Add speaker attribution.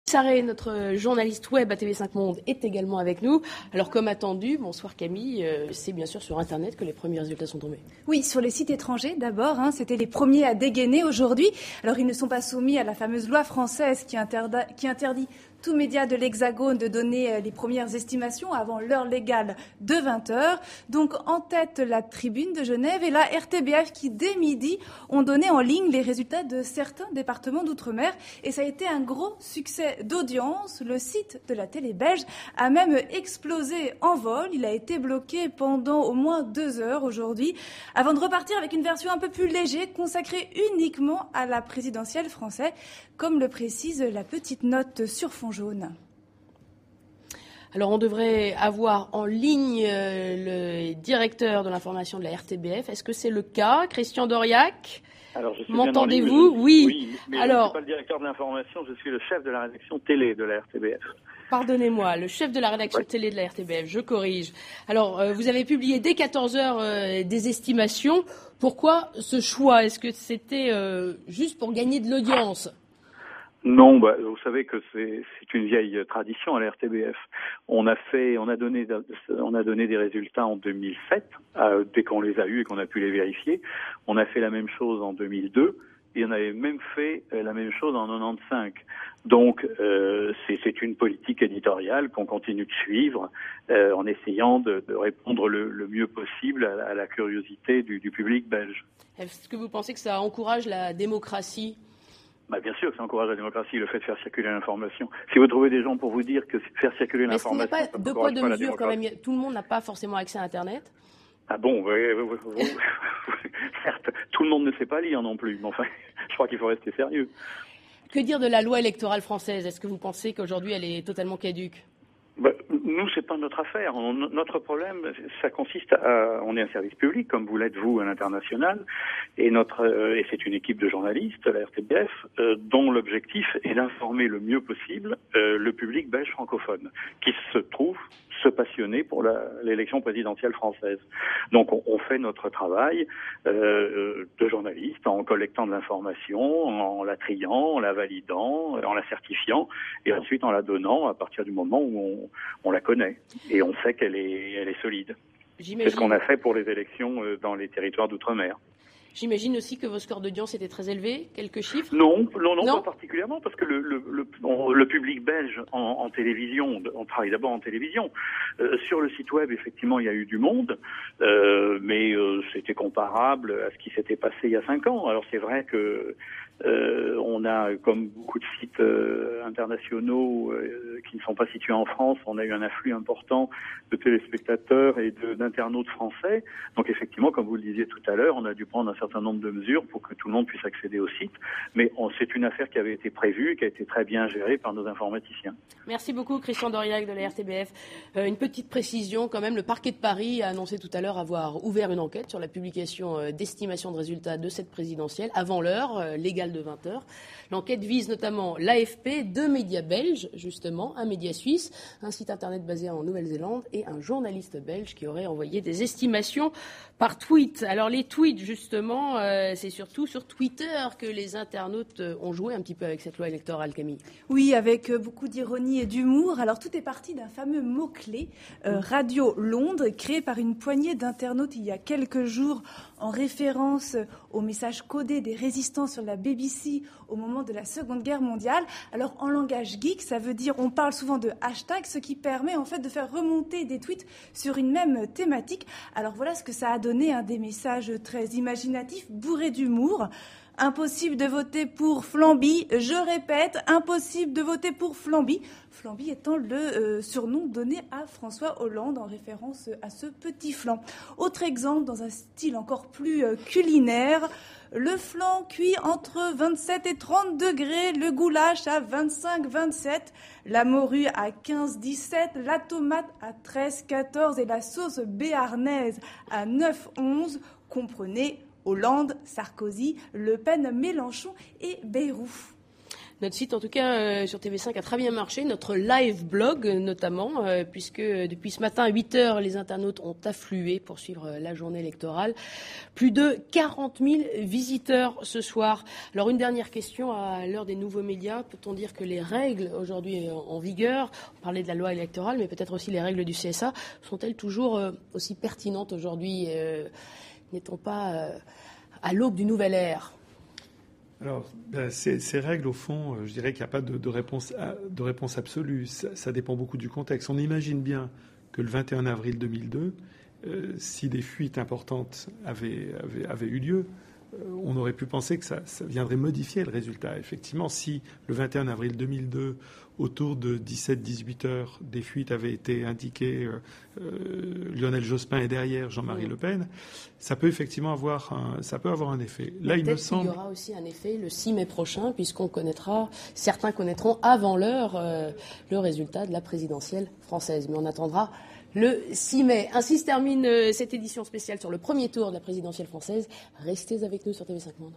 Speaker 1: Sarré, notre journaliste web à TV5 Monde, est également avec nous. Alors, comme attendu, bonsoir Camille, c'est bien sûr sur Internet que les premiers résultats sont tombés.
Speaker 2: Oui, sur les sites étrangers d'abord, c'était les premiers à dégainer aujourd'hui. Alors, ils ne sont pas soumis à la fameuse loi française qui interdit tout média de l'Hexagone de donner les premières estimations avant l'heure légale de 20h. Donc en tête la Tribune de Genève et la RTBF qui dès midi ont donné en ligne les résultats de certains départements d'outre-mer. Et ça a été un gros succès d'audience. Le site de la télé belge a même explosé en vol. Il a été bloqué pendant au moins 2 heures aujourd'hui avant de repartir avec une version un peu plus légère consacrée uniquement à la présidentielle française, comme le précise la petite note sur fond jaune.
Speaker 1: Alors on devrait avoir en ligne le directeur de l'information de la RTBF. Est-ce que c'est le cas, Christian Doriac?
Speaker 3: Alors, je suis
Speaker 1: m'entendez-vous?
Speaker 3: Oui, mais
Speaker 1: alors,
Speaker 3: je ne suis pas le directeur de l'information, je suis le chef de la rédaction télé de la RTBF.
Speaker 1: Pardonnez-moi, le chef de la rédaction télé de la RTBF, je corrige. Alors, vous avez publié dès 14h des estimations. Pourquoi ce choix? Est-ce que c'était juste pour gagner de l'audience?
Speaker 3: Non, vous savez que c'est une vieille tradition à la RTBF. On a donné des résultats en 2007, dès qu'on les a eus et qu'on a pu les vérifier. On a fait la même chose en 2002 et on avait même fait la même chose en 95. Donc c'est une politique éditoriale qu'on continue de suivre en essayant de répondre le mieux possible à la curiosité du public belge.
Speaker 1: Est-ce que vous pensez que ça encourage la démocratie?
Speaker 3: Bien sûr que ça encourage la démocratie, le fait de faire circuler l'information. Si vous trouvez des gens pour vous dire que faire circuler l'information...
Speaker 1: Est-ce qu'il n'y a pas de poids de mesure quand même? Tout le monde n'a pas forcément accès à Internet.
Speaker 3: Ah bon, certes, tout le monde ne sait pas lire non plus, mais enfin, je crois qu'il faut rester sérieux.
Speaker 1: Que dire de la loi électorale française? Est-ce que vous pensez qu'aujourd'hui elle est totalement caduque?
Speaker 3: Nous, c'est pas notre affaire. Notre problème, ça consiste on est un service public, comme vous l'êtes vous à l'international, et c'est une équipe de journalistes, la RTBF, dont l'objectif est d'informer le mieux possible le public belge francophone, qui se trouve se passionner pour l'élection présidentielle française. Donc, on fait notre travail de journaliste en collectant de l'information, en la triant, en la validant, en la certifiant, et ensuite en la donnant à partir du moment où on la connaît et on sait qu'elle est solide. C'est ce qu'on a fait pour les élections dans les territoires d'outre-mer.
Speaker 1: J'imagine aussi que vos scores d'audience étaient très élevés. Quelques chiffres?
Speaker 3: Non, pas particulièrement, parce que le public belge en télévision, on travaille d'abord en télévision. Sur le site web, effectivement, il y a eu du monde, mais c'était comparable à ce qui s'était passé il y a 5 ans. Alors c'est vrai que on a, comme beaucoup de sites internationaux qui ne sont pas situés en France, on a eu un afflux important de téléspectateurs et d'internautes français. Donc effectivement, comme vous le disiez tout à l'heure, on a dû prendre un certain nombre de mesures pour que tout le monde puisse accéder au site. Mais c'est une affaire qui avait été prévue, qui a été très bien gérée par nos informaticiens.
Speaker 1: Merci beaucoup, Christian Doriac de la RTBF. Une petite précision quand même, le parquet de Paris a annoncé tout à l'heure avoir ouvert une enquête sur la publication d'estimation de résultats de cette présidentielle avant l'heure légale de 20h. L'enquête vise notamment l'AFP, 2 médias belges, justement, un média suisse, un site internet basé en Nouvelle-Zélande et un journaliste belge qui aurait envoyé des estimations par tweet. Alors les tweets, justement, c'est surtout sur Twitter que les internautes ont joué un petit peu avec cette loi électorale, Camille.
Speaker 2: Oui, avec beaucoup d'ironie et d'humour. Alors tout est parti d'un fameux mot-clé, Radio Londres, créé par une poignée d'internautes il y a quelques jours en référence au message codé des résistants sur la BBC au moment de la Seconde Guerre mondiale. Alors en langage geek, ça veut dire, on parle souvent de hashtag, ce qui permet en fait de faire remonter des tweets sur une même thématique. Alors voilà ce que ça a donné, des messages très imaginatifs, bourrés d'humour. Impossible de voter pour Flamby, je répète, impossible de voter pour Flamby. Flamby étant le surnom donné à François Hollande en référence à ce petit flan. Autre exemple, dans un style encore plus culinaire, le flan cuit entre 27 et 30 degrés, le goulash à 25-27, la morue à 15-17, la tomate à 13-14 et la sauce béarnaise à 9-11. Comprenez Hollande, Sarkozy, Le Pen, Mélenchon et Bayrou.
Speaker 1: Notre site, en tout cas, sur TV5 a très bien marché. Notre live blog, notamment, puisque depuis ce matin à 8h, les internautes ont afflué pour suivre la journée électorale. Plus de 40 000 visiteurs ce soir. Alors, une dernière question à l'heure des nouveaux médias. Peut-on dire que les règles aujourd'hui en vigueur, on parlait de la loi électorale, mais peut-être aussi les règles du CSA, sont-elles toujours aussi pertinentes aujourd'hui? N'est-on pas à l'aube d'une nouvelle ère?
Speaker 4: Alors, ces règles, au fond, je dirais qu'il n'y a pas de réponse absolue. Ça dépend beaucoup du contexte. On imagine bien que le 21 avril 2002, si des fuites importantes avaient eu lieu, on aurait pu penser que ça viendrait modifier le résultat. Effectivement, si le 21 avril 2002, autour de 17-18 heures, des fuites avaient été indiquées, Lionel Jospin est derrière, Jean-Marie Le Pen, ça peut effectivement avoir un effet. Là, il me semble...
Speaker 1: qu'il y aura aussi un effet le 6 mai prochain, certains connaîtront avant l'heure le résultat de la présidentielle française. Mais on attendra le 6 mai. Ainsi se termine cette édition spéciale sur le premier tour de la présidentielle française. Restez avec nous sur TV5 Monde.